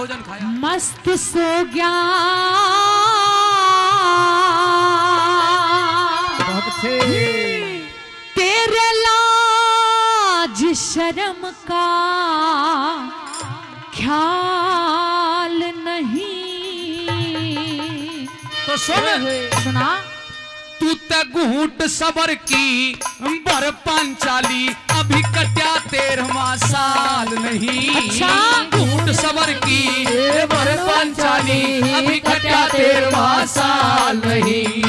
भोजन खाया। मस्त सो गया तेरे लाज शर्म का ख्याल नहीं। तो सुना, तू तक घूट सबर की बर पांचाली अभी कट्या 13वां साल नहीं। अच्छा, घूट सबर की बर पांचाली अभी कट्या 13वां साल नहीं।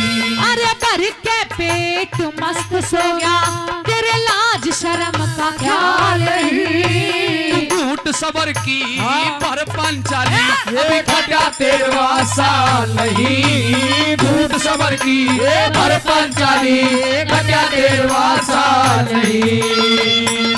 अरे भर के पेट मस्त सो गया तेरे लाज शर्म का ख्याल नहीं। घूट सबर की बर पांचाली अभी कट्या 13वां साल नहीं। घूट सबर की बर पांचाली कट्या 13वां साल नहीं।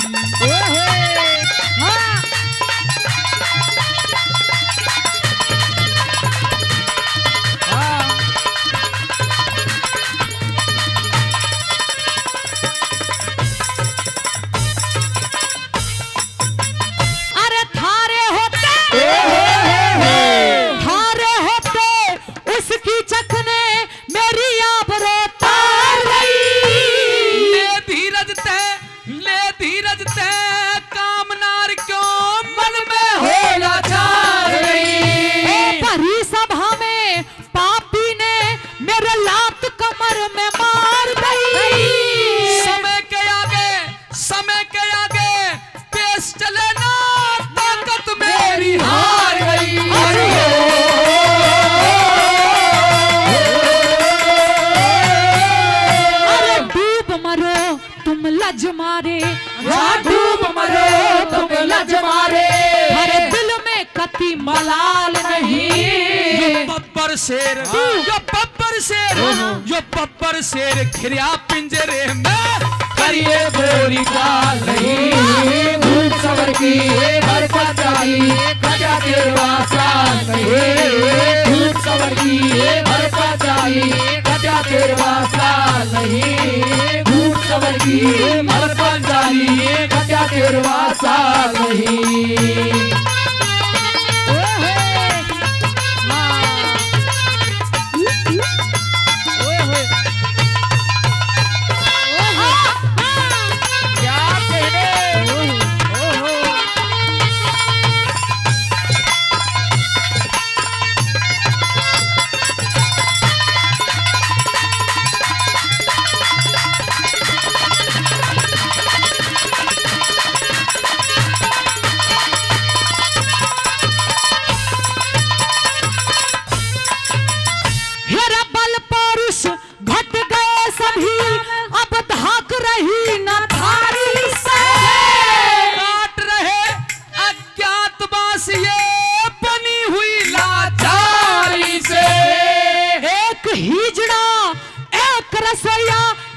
डूब मरो तुम लज मारे, हर दिल में कति मलाल नहीं। यो बब्बर शेर, यो बब्बर शेर, यो बब्बर शेर खिरिया पिंजरे में करिए गोरी काल नहीं। घूट सबर की बर पांचाली कट्या 13वां साल नहीं। घूट सबर की बर पांचाली कट्या 13वां साल नहीं। घूट सबर की बर पांचाली कट्या 13वां साल नहीं।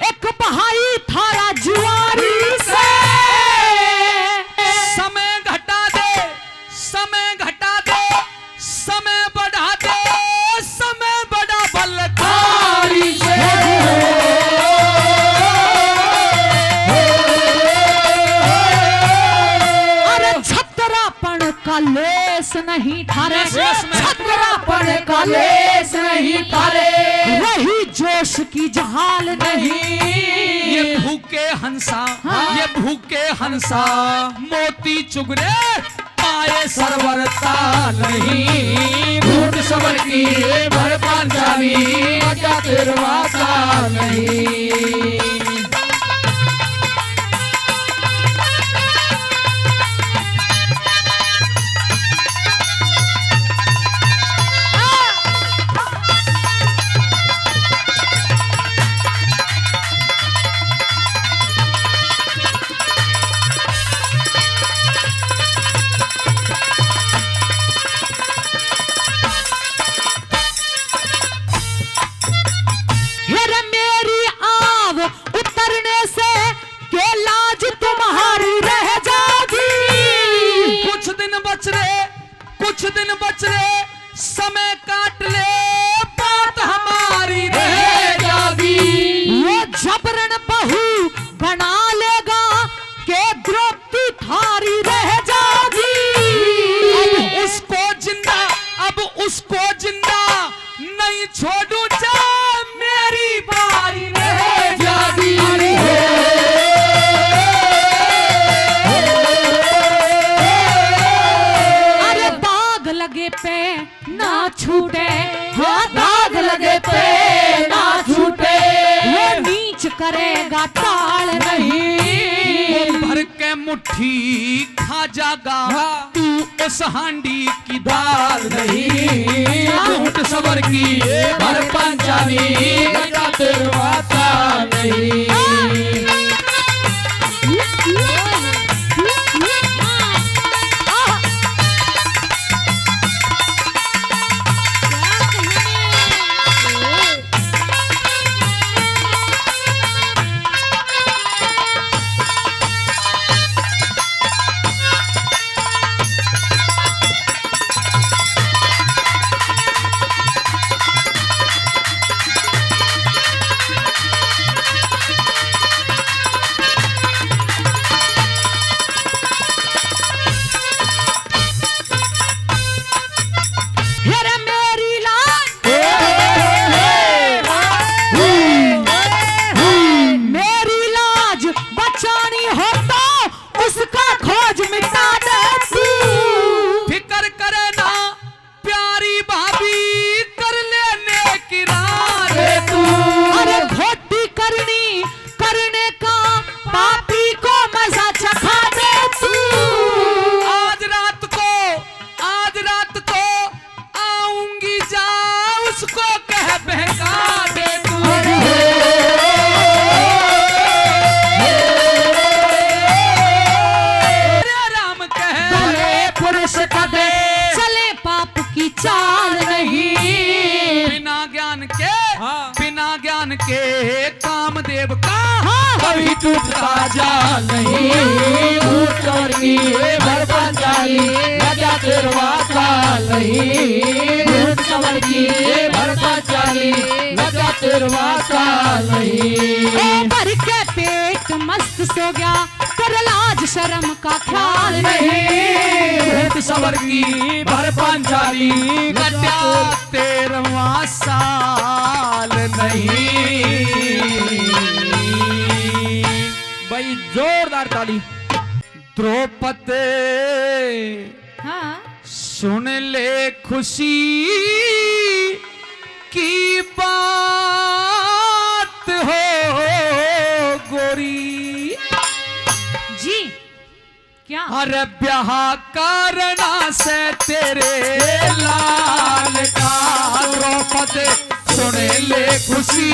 एक बहाई थारा जुआरी से समय घटा दे, समय घटा दे, समय बढ़ा दे, समय बड़ा बलकारी से। अरे छतरापन का लेस नहीं थारे, छतरापन का लेस नहीं थारे, वही जोश की जहाल नहीं। ये भूखे हंसा, ये भूखे हंसा मोती चुगरे पाए सरवरता नहीं। घूट सबर की बर पांचाली कट्या 13वां साल नहीं। कुछ दिन बच रहे, समय काट ले, बात हमारी रह जागी। वो जबरन बहू बना लेगा के द्रौपदी थारी रह जागी। उसको जिन छोड़ू जा मेरी बारी रे जागी अरे दाग लगे पे ना छूटे, हाँ दाग लगे पे ना छूटे वो नीच करेगा टाल नहीं। भर के मुट्ठी खा जागा हाँ। तू इस हांडी की दाल नहीं झूठ सबर की भर पंचाली गजा तेरवासा नहीं हेरे मेरी लाज मेरी लाज बचानी हो तो उसका खोज मिटा दे तू। फिकर करे ना प्यारी भाभी कर लेने की रात तू अरे खोटी करने का पापी को मजा चखा दे तू। आज रात को आऊंगी जा उसको कह बहका दे तू हरे राम कह भले पुरुष कदे चले पाप की चाल नहीं। बिना ज्ञान के कामदेव का कभी टूटता जा नहीं झूठ सबर की भर पंचाली गजा तेरवासा नहीं झूठ सबर की भर पंचाली गजा तेरवासा नहीं भर के पेट मस्त सो गया कर लाज शर्म का ख्याल नहीं। झूठ सबर की भर पंचाली गजा 13वां साल नहीं। भाई जोरदार ताली द्रौपदी हाँ सुन ले खुशी की बात हो गोरी जी क्या अरे ब्याह करना से तेरे लाल का द्रौपदी सुन ले खुशी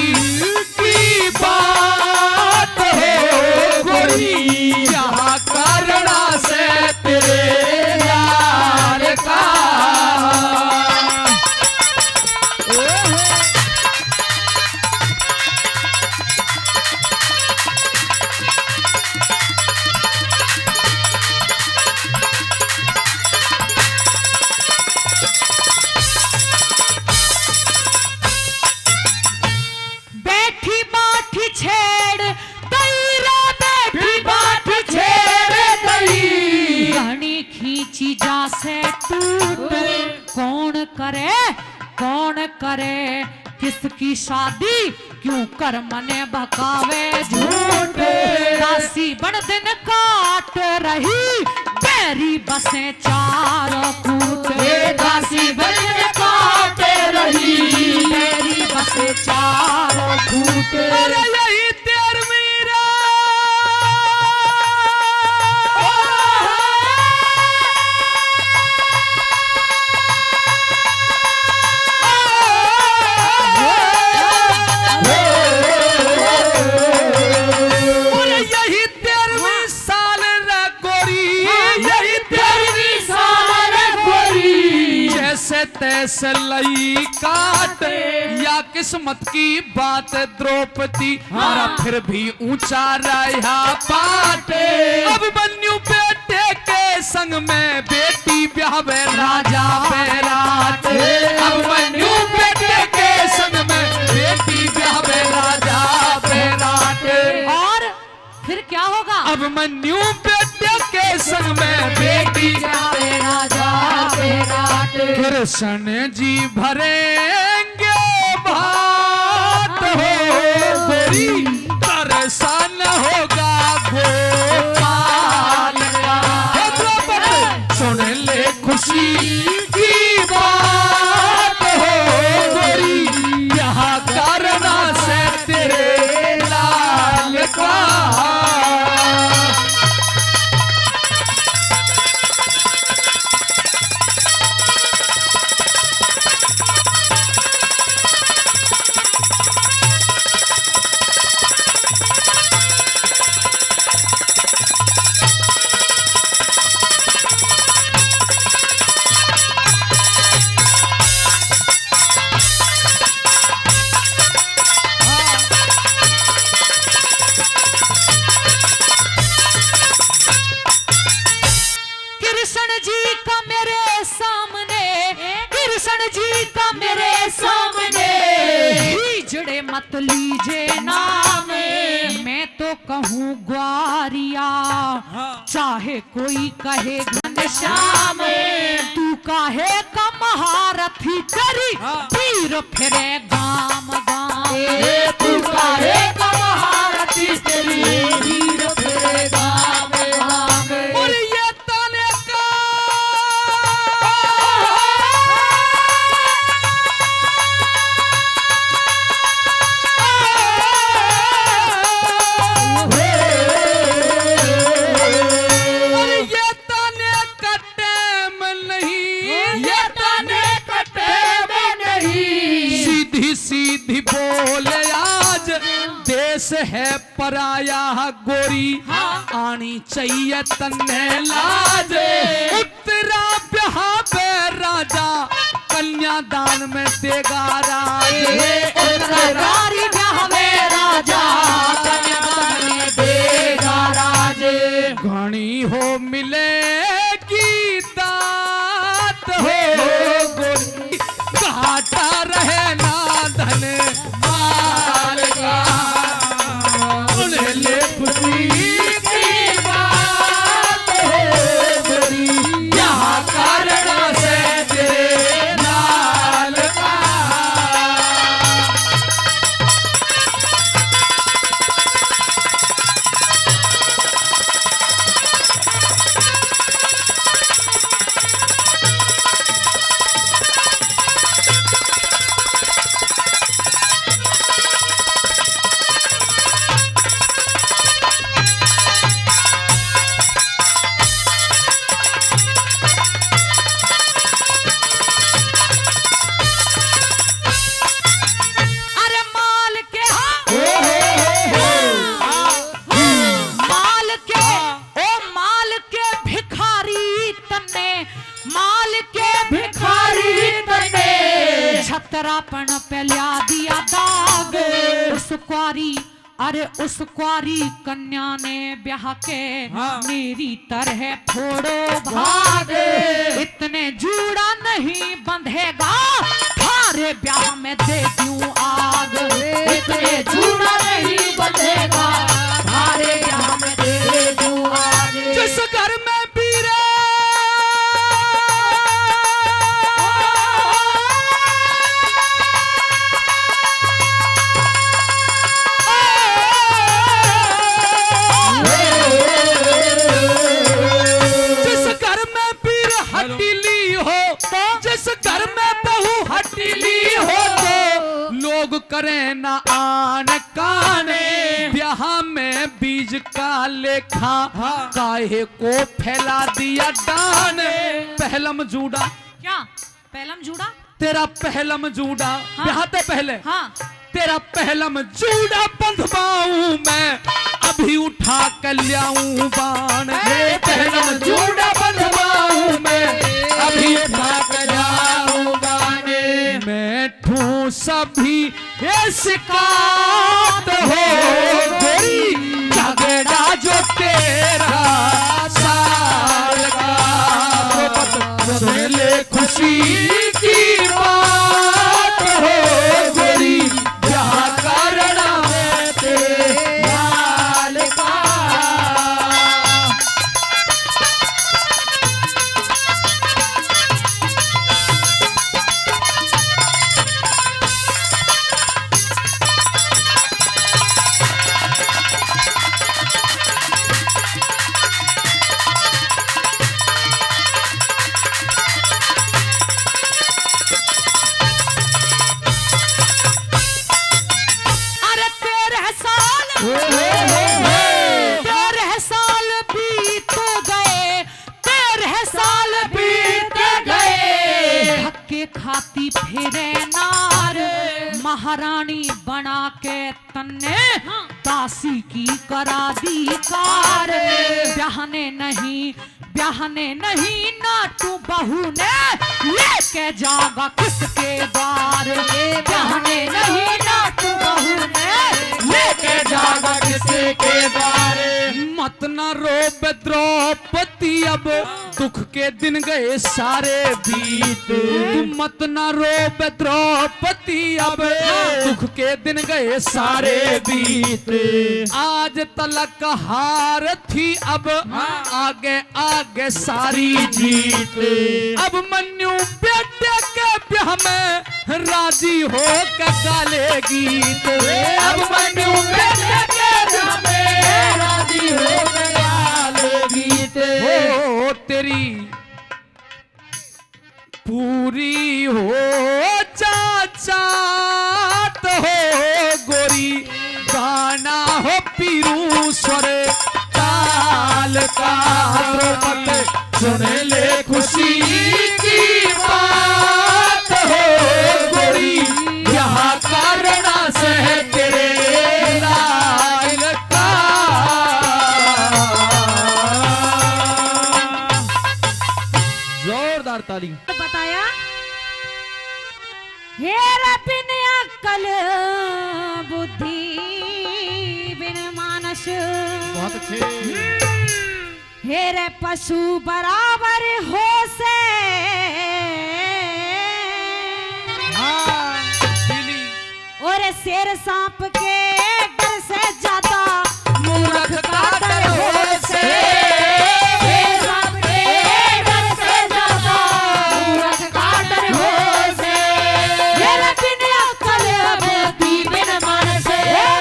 की बात हो गोरी ब्याह करना से तेरे लाल का बैठी बाठी छेड़ तैरा बैठी बाठी छेड़े दई घनी खींची जा से टूट कौन करे किसकी शादी क्यों कर मने बकावे झूठ। दासी बड़ दिन काट रही तेरी बसें चारों कूट। दासी बन काट रही तेरी बसें चारों कूट। अरे यही तेर मीरा अरे यही 13वीं साल रे गोरी यही 13वीं साल रे गोरी जैसे तैसे लई काट या किस्मत की बात द्रौपदी हमारा फिर भी ऊंचा रहा पाट। अब बन्यू बेटे के संग में बेटी ब्यावे राजा पे रात। अब बन्यू बेटे के संग में बेटी ब्यावे राजा पे रात। और फिर क्या होगा? अब मन्यू बेटे के संग में बेटी जावे राजा पे रात कृष्ण जी भरेंगे तेरी दर्शन होगा गोपाल का। हे द्रौपदी सुन ले खुशी की बात हो गोरी, यहाँ करना से तेरे लाल का। कृष्ण जी का मेरे सामने, कृष्ण जी का मेरे सामने हिजड़े मत लीजे नाम, मैं तो कहूँ ग्वारिया चाहे कोई कहे घनश्याम, तू काहे का महारथी तेरी तीर फिरे गाम गाम, तू काहे का महारथी तेरी तीर फिरे गाम गाम। और ये ताने का और ये ताने का टाइम नहीं, ये ताने कटे में नहीं, सीधी सीधी बोले आज देश है पराया गोरी, आनी चाहिए तन्ने लाज, उत्तरा ब्याह पे राजा कन्यादान में देगा राज, उत्तरारी ब्याह में राजा कन्यादान में देगा राज। घनी हो मिलेगी दात हो गोरी, घाटा रहे ना धन माल का, उन्हें ले खुशी की बात हो गोरी, यहाँ कारण से तेरे लाल का। अरे माल के माल के ओ माल के भिखारी तन्ने, माल के भिखारी तन्ने छतरापन पे ल्या दिया दाग, उस कुआरी अरे उस कुआरी कन्या ने ब्याह के मेरी तरह फोड़ो भाग, इतने जूड़ा नहीं बंधेगा थारे ब्याह में दे दूं आग, इतने जूड़ा नहीं बंधेगा थारे ब्याह में दे दूं आग। जिस घर में बीरे जिस घर में पीर हटीली हो, जिस घर में बहू हटीली हो, तो लोग करें ना आन काने, ब्याह में बीज का लेखा काहे को फैला दिया दान। पहलम जूड़ा क्या पहलम जूड़ा तेरा पहलम जूड़ा ब्याह ते पहले हाँ तेरा पहलम जूड़ा बंधवाऊं मैं, अभी उठा कर लियाऊं बाण, पहलम जूड़ा बंधवाऊं मैं, अभी उठा कर लाऊं बाण, मैं ठूं सभी ये शिकायत हो गोरी, झगड़ा जो तेरा साल का, सुन ले खुशी की बात हो गोरी, यहाँ कारण है तेरे लाल का। महारानी बना के तन्ने दासी की करा दी कार। ब्याहने नहीं नाटू बहू ने लेके जागा किसके द्वार। ब्याहने नहीं नाटू बहू ने लेके जागा किसके द्वार। मत न रो द्रौपदी अब दुख के दिन गए सारे बीत। मत न रो द्रौपदी अब दुख के दिन गए सारे बीत। आज तलक हार थी अब आगे आगे सारी जीत। अब मन्यू बेटे के ब्याह में राजी हो के गाले गीत। अब मन्यू बेटे के ब्याह में राजी हो के गाले गीत। हो तेरी पूरी हो चाचा तो हो गोरी गाना हो पीरू स्वर ताल का। सुन ले खुशी की बात हो गोरी यहाँ कारणा से तेरे लाल का। जोरदार ताली। बताया हेरा बिन अक्ल बुद्धि बिन मानस। बहुत अच्छे। हेरे पशु बराबर हो से। और शेर सांप के डर से ज्यादा मूर्ख का डर हो से। शेर सांप के डर से ज्यादा मूर्ख का डर हो से। हेरे बिन अक्ल बुद्धि बिन मानस।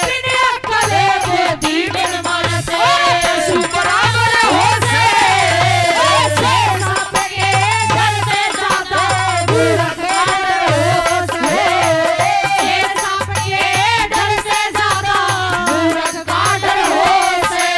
बिन अक्ल बुद्धि बिन मानस। पशु बराबर हो से। शेर सांप के डर से ज्यादा मूर्ख का डर हो से। शेर सांप के डर से ज्यादा मूर्ख का डर हो से।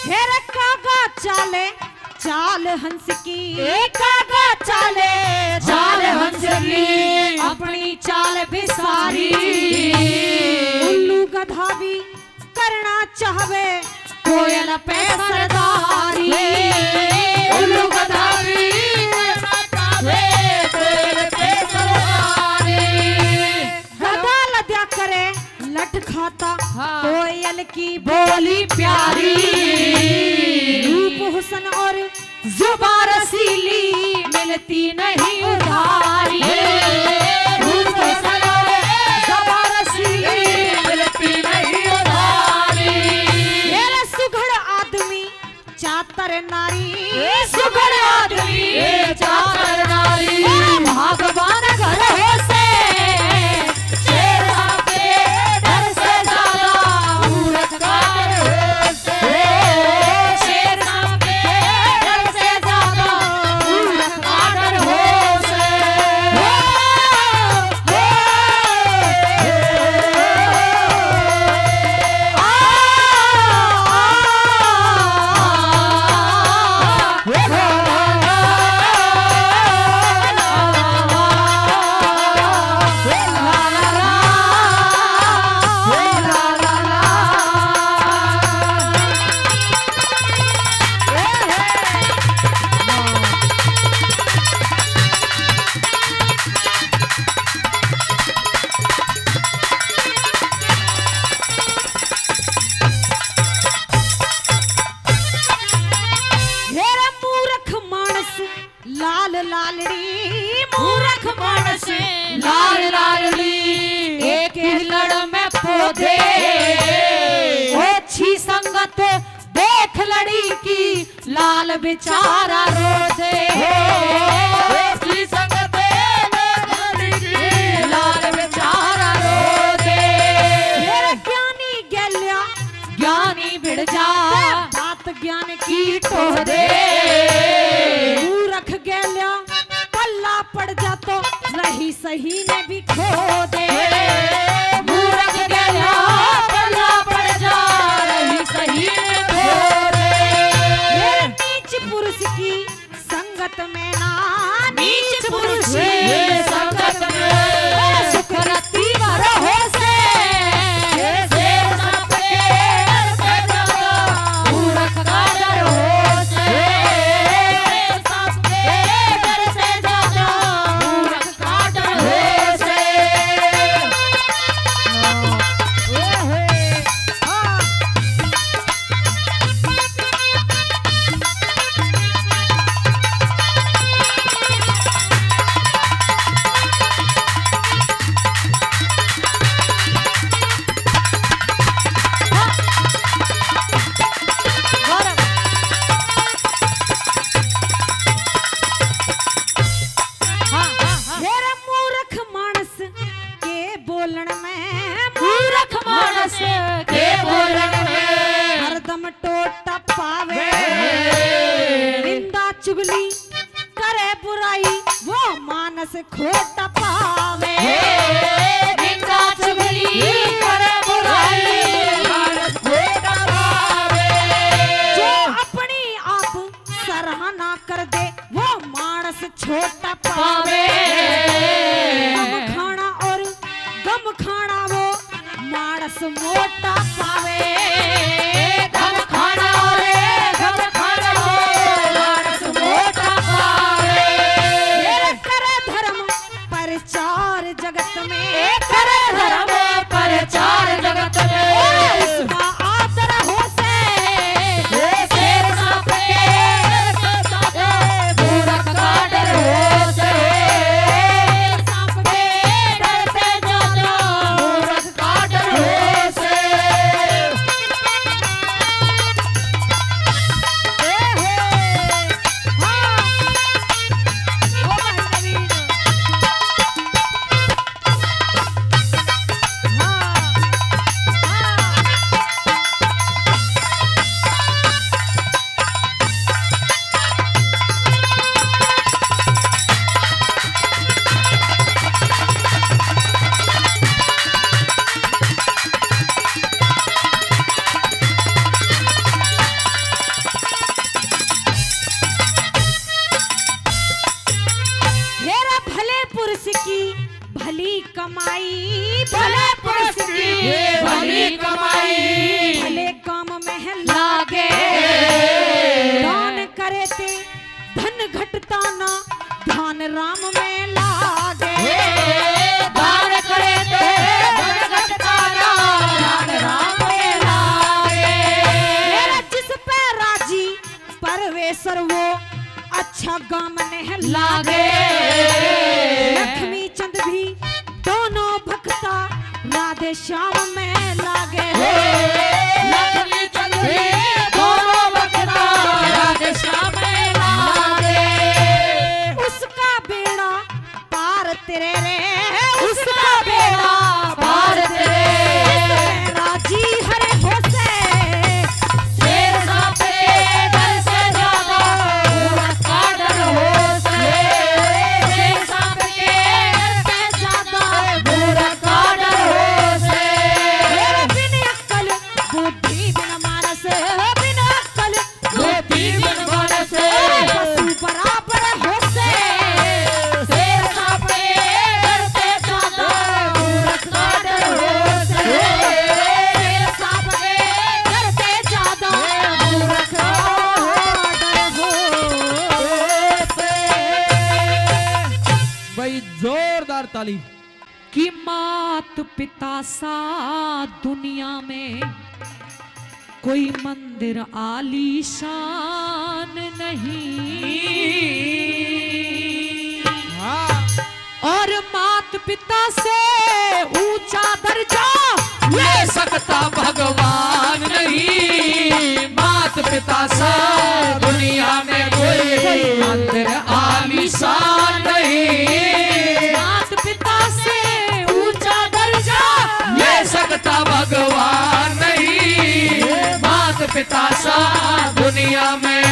हेरे कागा चाले चाल हंस की। कागा चाले चाल हंस की। अपनी चाल बिसारी। उल्लू गधा भी करना चाहवे कोयल पे सरदारी। उल्लू गधा भी करना चाहवे कोयल पे सरदारी। गधा लद्या करे लट खाता कोयल की बोली प्यारी। रूप हुसन और जुबान रसीली मिलती नहीं उधारी। रूप हुसन और जुबान रसीली मिलती नहीं उधारी। मेरा सुघड़ आदमी चातर नारी। सुघड़ आदमी चातर नारी। भगवान घर हो से। शेर सांप के डर से ज्यादा मूर्ख का डर हो से। शेर सांप के डर से ज्यादा मूर्ख का डर हो से। हेरा मूर्ख मानस लाल लालड़ी। मूर्ख मानस लाल लालड़ी। एक हिलड़ में पौधे अच्छी संगत देख लड़ी की लाल बेचारा रो दे। अच्छी संगत देख लड़ी की लाल बेचारा रो दे। हेरा ज्ञानी गैल्या ज्ञानी बिड़ जा बात ज्ञान की टो दे। मूर्ख गैल्या पल्ला पड़ जा तो सही ने भी खो दे मूर्ख गया पल्ला पड़ जा रही सही ने खो दे। मेरे नीच पुरुष की संगत में ना नीच पुरुष ये संगत में सुख रति रहो से शेर सांप के डर से ज्यादा मूर्ख का डर हो से। शेर सांप के डर से ज्यादा मूर्ख का डर हो से। मेरे मूर्ख मानस के बोलन में मूर्ख मानस के बोलन में हरदम टोटा पावे निंदा चुगली करे बुराई वो मानस खोटा पावे निंदा चुगली करे बुराई मानस खोटा पावे। जो अपनी आप सराहना कर दे वो मानस छोटा पावे गम खाना और गम खाना वो मानस मोटा पावे गम खाना रे गम खाना हो मानस मोटा पावे। मेरे करे धर्म प्रचार जगत में करे धर्म प्रचार जगत में उसका आदर हो से शेर सांप के डर से ज्यादा मूर्ख का डर हो से। शेर सांप के डर से ज्यादा मूर्ख का डर हो से। मेरा भले पुरुष की भली कमाई भले पुरुष की भली कमाई भले काम में लागे दान करे ते धन घटता ना ध्यान राम में लागे दान करे ते धन घटता ना ध्यान राम में लागे। मेरा जिस पे राजी परवेश्वर वो अच्छा गाम ने लागे लक्ष्मी चंद भी दोनों भक्ता राधे श्याम में लागे लक्ष्मी चंद्री दोनों भक्ता राधे श्याम में लागे। उसका बेड़ा पार तेरे रे उसका बेड़ा पार तेरे राजी हरे हो से शेर सांप के डर से ज्यादा मूर्ख का डर हो से। शेर सांप के डर से ज्यादा मूर्ख का डर हो से। मेरे बिन अक्कल बुद्धि बिन मानस बिन अक्कल बुद्धि बिन मानस पशु बराबर हो से शेर सांप के डर से ज्यादा मूर्ख का डर हो से। शेर सांप के डर से ज्यादा मूर्ख का डर हो से। भाई जोरदार ताली। कि मात पिता सा दुनिया में कोई मंदिर आलीशान नहीं हाँ और मात पिता से ऊंचा दर्जा ले सकता भगवान नहीं। मात पिता सा दुनिया में कोई मंदिर आलीशान नहीं। मात पिता से ऊंचा दर्जा ले सकता भगवान नहीं। मात पिता सा दुनिया में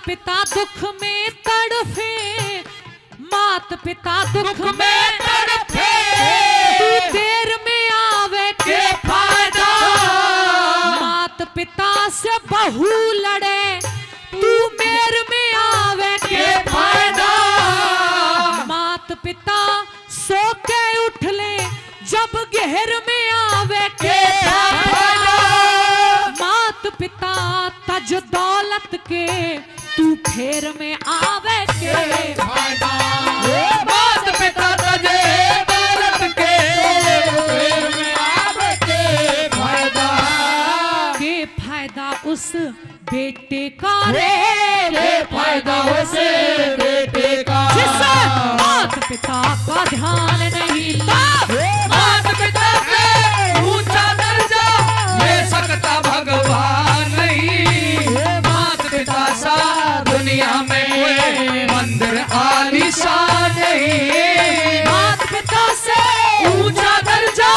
पिता दुख में तड़फे, मात पिता दुख में तड़फे, तू देर में आवे के फायदा। मात पिता से बहू लड़े, तू मेर में आवे के फायदा। मात पिता सो के उठ ले, जब गहर में आवे के फायदा। मात पिता तज दौलत के, तू फेर में आवे के फायदा। मात पिता तजे दौलत के, फेर में आवे के फायदा। के फायदा उस बेटे का रे, के फायदा उसे बेटे का, जिसे मात पिता का ध्यान नहीं था। मात पिता से ऊंचा दर्जा ले सकता भगवान नहीं। मात पिता सा दुनिया में कोई मंदिर आलीशान नहीं। मात पिता से ऊंचा दर्जा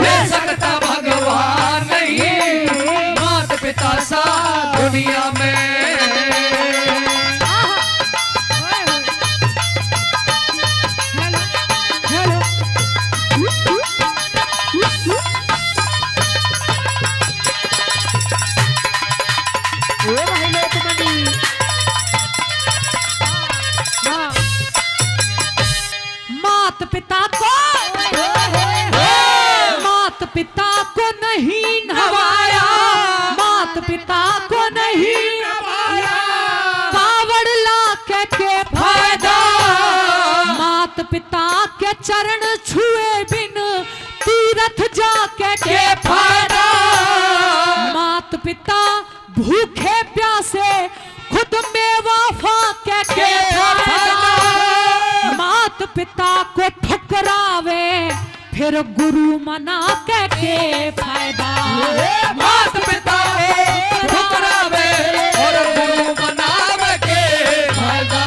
ले सकता भगवान नहीं। मात पिता सा दुनिया में मात पिता को, मात पिता को नहीं नवाया, मात पिता को नहीं नवाया। कावड़ ला के फायदा। मात पिता के चरण छुए बिन, तीरथ जाके के फायदा। मात पिता भूखे प्यासे, खुद मेवा फाके के फायदा। मात पिता को ठुकरावे, फिर गुरु मना के फायदा। मात पिता ठुकरावे और गुरु मनावे के फायदा।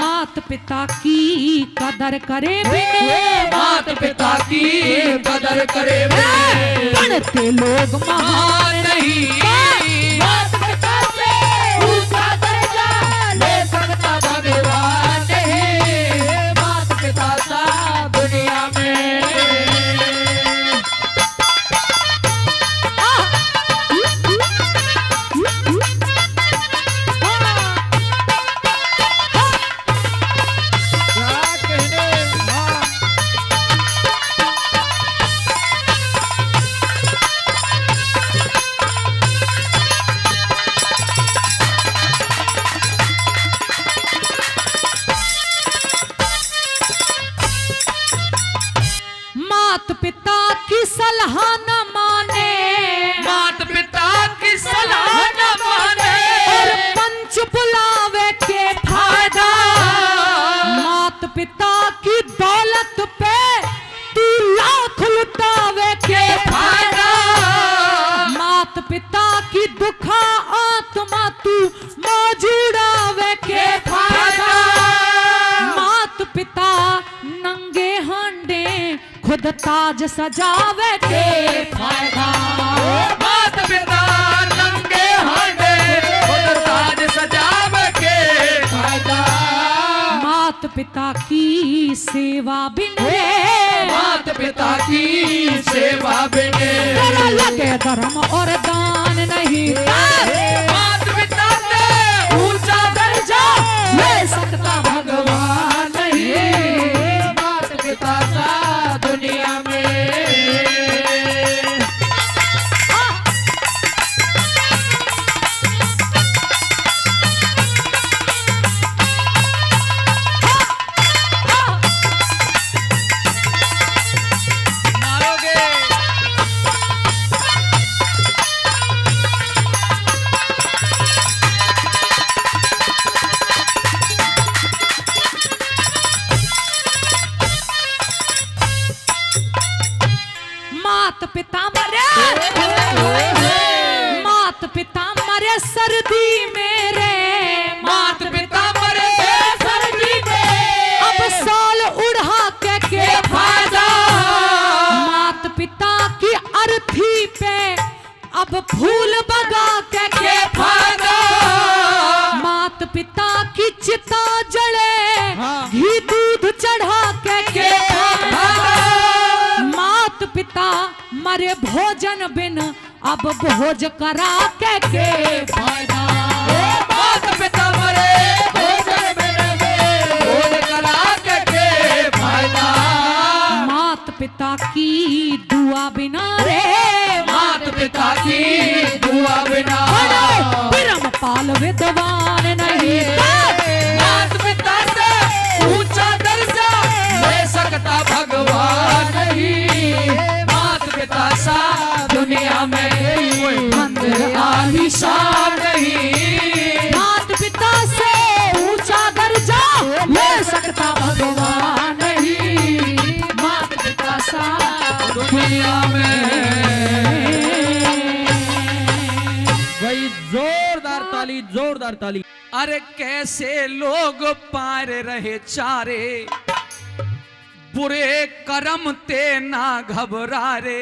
मात पिता की कदर करे बिने, मात पिता की कदर करे बिने बनते लोग महान नहीं। मात पिता से ऊंचा दर्जा ले सकता भगवान नहीं। मात पिता सा दुनिया में मात पिता की सलाह न माने, मात पिता की सलाह न माने और पंच बुलावे के फायदा। मात पिता की दौलत पे तू लाख लुटावे के फायदा। मात पिता की दुखा आत्मा तू मौजूदावे के फायदा। मात पिता नंगे हांडे, खुद ताज सजावे के फायदा। मात पिता नंगे हांडे, खुद ताज सजावे के फायदा। मात पिता की सेवा बिने, मात पिता की सेवा बिने तेरा लगे धर्म और दान नहीं। मात पिता से ऊंचा दर्जा ले सकता भगवान नहीं। मात पिता सा दुनिया में मारोगे। मात पिता मरे, मात पिता मरे सर्दी मेरे, मात पिता मरे सर्दी में अब साल उड़ा के फायदा। मात पिता की अर्थी पे अब फूल बगा के फायदा। मात के भोजन बिन अब भोज करा के फायदा। मात पिता मरे भोजन बिन भोज करा के फायदा। मात पिता की दुआ बिना रे मात पिता की दुआ बिना परम पाल विद्वान नहीं। मात पिता से ऊंचा दर्जा ले सकता भगवान नहीं। मात पिता सा दुनिया में कोई मंदिर आलीशान नहीं। मात पिता से ऊंचा दर्जा ले सकता भगवान नहीं। मात पिता सा दुनिया में भाई जोरदार ताली, जोरदार ताली। अरे कैसे लोग पार रहे चारे, बुरे कर्म ते ना घबरा रे।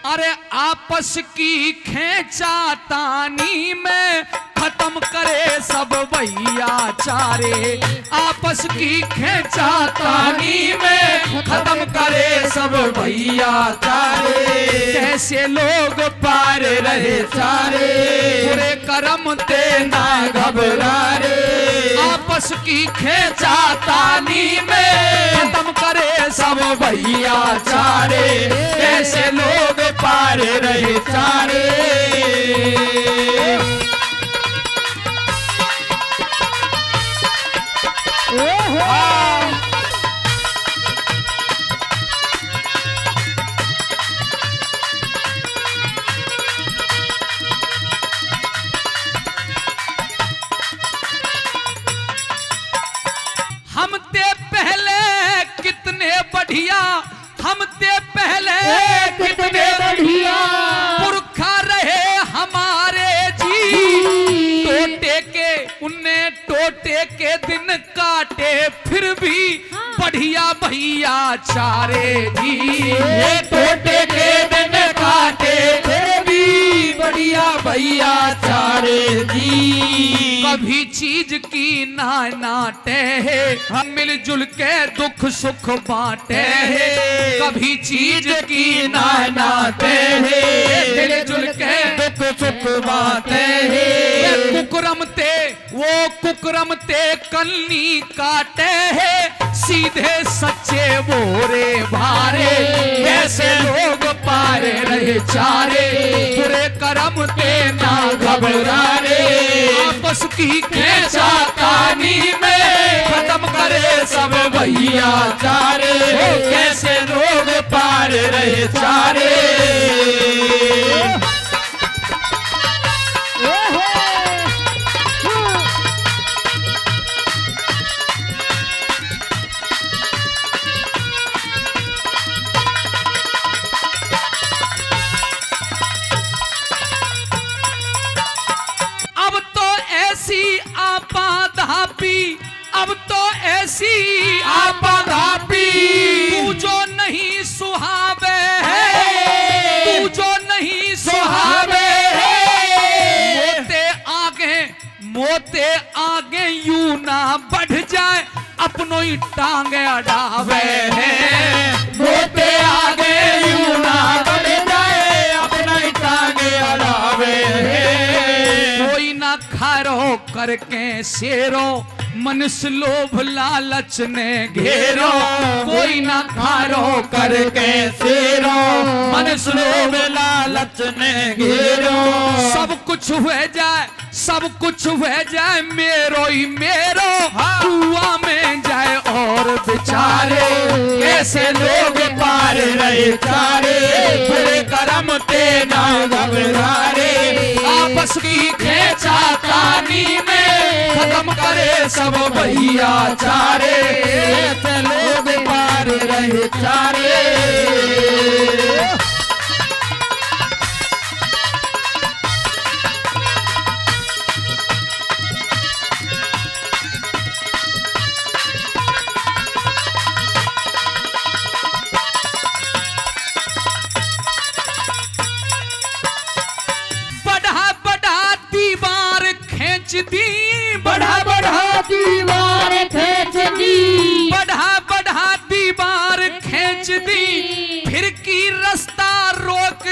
अरे आपस की खेचा तानी में खत्म करे सब भैया चारे। आपस की खेचा तानी में खत्म करे सब भैया चारे। कैसे लोग पार रहे चारे, बुरे कर्म ते ना घबरा रे। आपस की खेचा तानी में खत्म करे सब भैया चारे। कैसे लोग पार रहे चारे। हम ते पहले कितने बढ़िया, हम ते पहले कितने बढ़िया पुरखा रहे हमारे जी। टोटे के उनने टोटे के दिन काटे फिर भी बढ़िया भैया चारे जी। ये टोटे के दिन काटे फिर भी बढ़िया भैया चारे जी। कभी चीज की ना नाटे है, हम मिलजुल के दुख सुख बांटे है। कभी चीज की ना नाटे है, मिलजुल के दुख सुख बांटे है। कुकरम ते वो कुकरम ते कलनी काटे है, सीधे सच्चे बोरे भारे। कैसे लोग पारे रहे चारे, बुरे कर्म ते ना घबरा रे। आपस की खेचा तानी में खत्म करे सब भैया चारे। कैसे लोग पार रहे चारे। अब तो ऐसी आपाधापी, अब तो ऐसी आपाधापी तू जो नहीं सुहावे है, तू जो नहीं सुहावे है। मोते आगे यूं ना बढ़ जाए, अपनों ही टांगे अड़ावे है। मोते आगे यूं ना बढ़ जाए, अपना ही टांगे अड़ावे है। कोई ना खारो करके शेरो, मनुष्य लोभ लालच ने घेरो। कोई ना खारो करके शेरो, मनुष्य लोभ लालच ने घेरो। सब कुछ हुए जाए, सब कुछ हुए जाए मेरो ही मेरो, कुआं में जाए और बेचारे। कैसे लोग पार रहे चारे, बुरे कर्म ते ना घबरा रे। आपस की खेचा तानी में खत्म करे सब भैया चारे। कैसे लोग पार रहे चारे। दी बढ़ा बढ़ा दीवार खींच दी, बढ़ा बढ़ा दीवार खींच दी। फिर की रास्ता रोक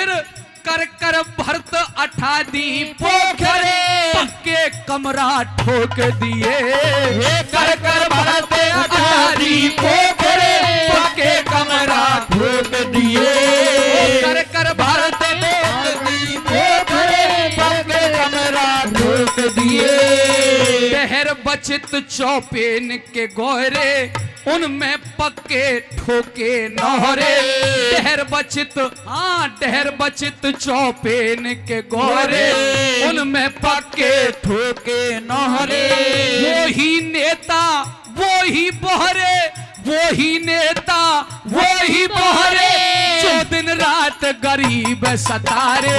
फिर कर कर भरत अठादी पोखरे पक्के कमरा ठोक दिए कर कर भरत अठारी पोखरे पक्के कमरा ठोक दिए कर कर भरत अठारी पोखरे पक्के कमरा ठोक दिए डहर बचित चौपेन के गोरे उनमें पक्के ठोके नहरे डहर बचित डहर बचित चौपेन के गोरे उनमें पक्के ठोके नहरे वो ही नेता वो ही बहरे वो ही नेता वो ही बहरे जो दिन रात गरीब सतारे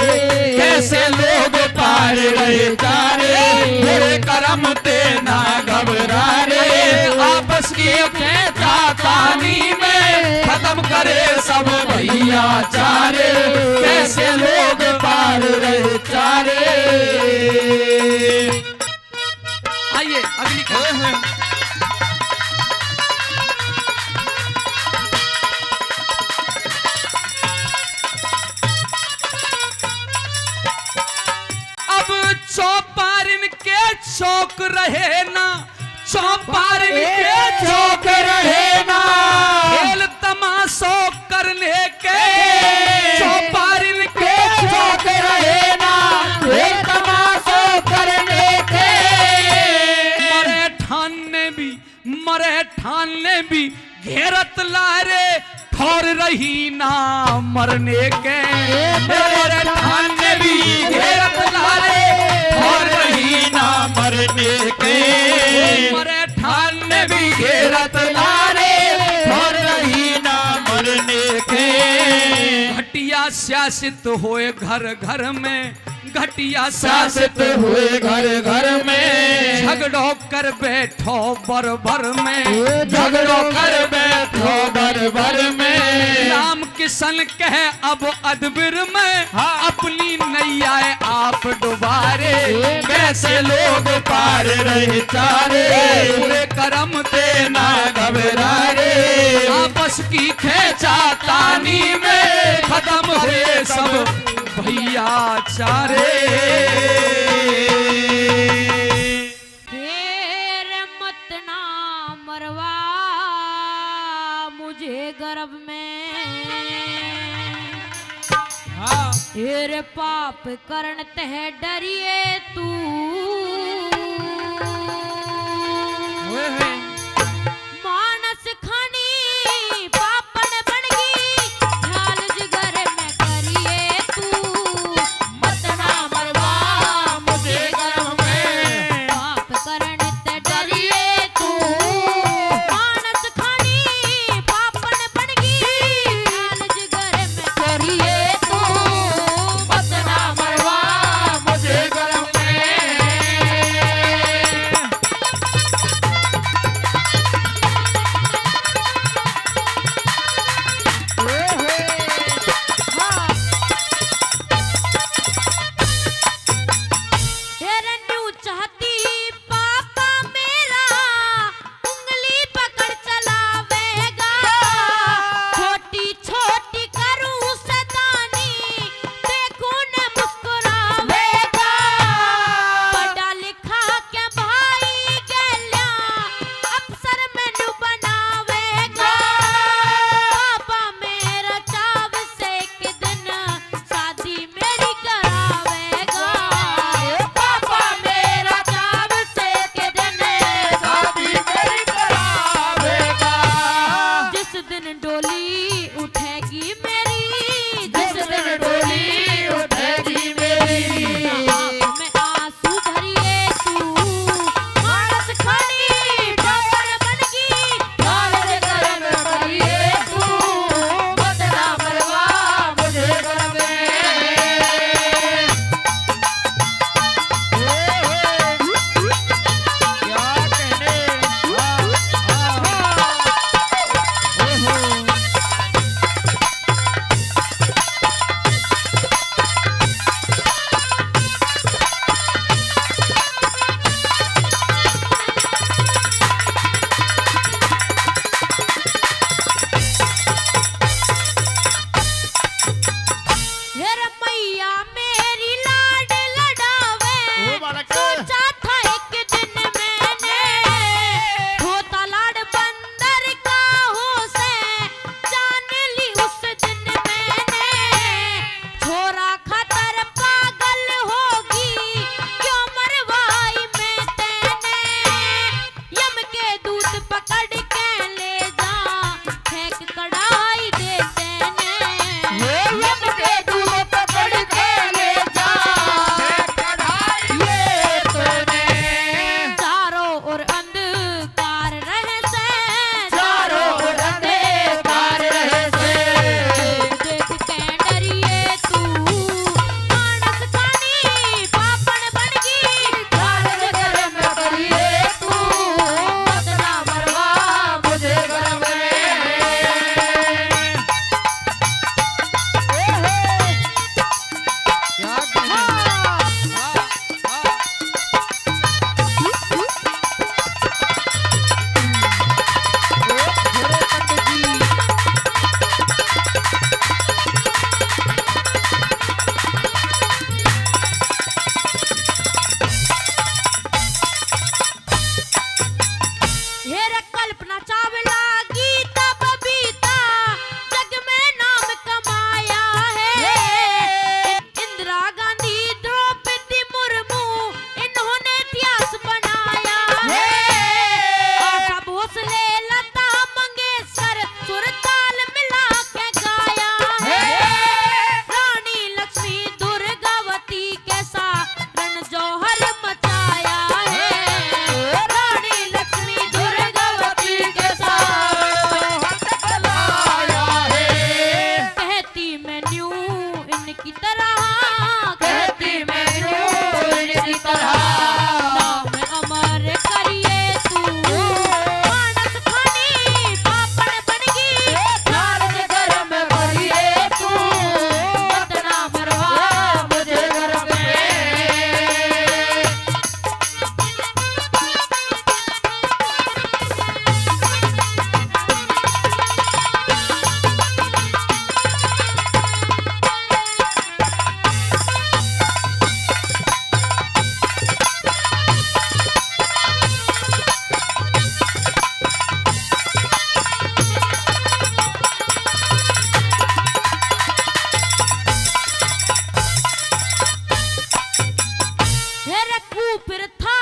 कैसे लोग पार रहे तारे बुरे कर्म ते ना घबरा रे आपस की तानी में खत्म करे सब भैया चारे कैसे लोग पार रहे चारे। आइए अगली अब चौपारिन के चौक रहे ना चौपारिन के चौक रहे ना खेल तमाशो करने के चौपारिन के चौक रहे ना खेल तमाशो करने के मरे ठान ने भी घेरत लारे ठौर रही ना मरने के मेरे ठान ने भी घेरत लारे ठौर रही ना मरने के मरे ठान ने भी घेरत लारे ठौर रही ना मरने के घटिया शासित होए घर घर में घटिया शासित हुए घर घर में झगड़ो कर बैठो बर भर में झगड़ो कर बैठो भर भर में राम किशन कह अब अदबिर में अपनी नैया आप डुबारे कैसे लोग पार रहे चारे बुरे कर्म ते ना घबरा रे आपस की खेचा तानी में खत्म हुए सब भैया चारे फिर मत ना मरवा मुझे गर्भ में फिर पाप करण तह डरिए तू मानस खानी पापड़ बनगी ढाल जिगर में करिए तू मत ना मरवा मुझे गर्भ में पाप करण ते डरिए तू मानस खानी पापड़ बनगी ढाल जिगर में करिए तू मत ना मरवा मुझे गर्भ में हेरे कूपर था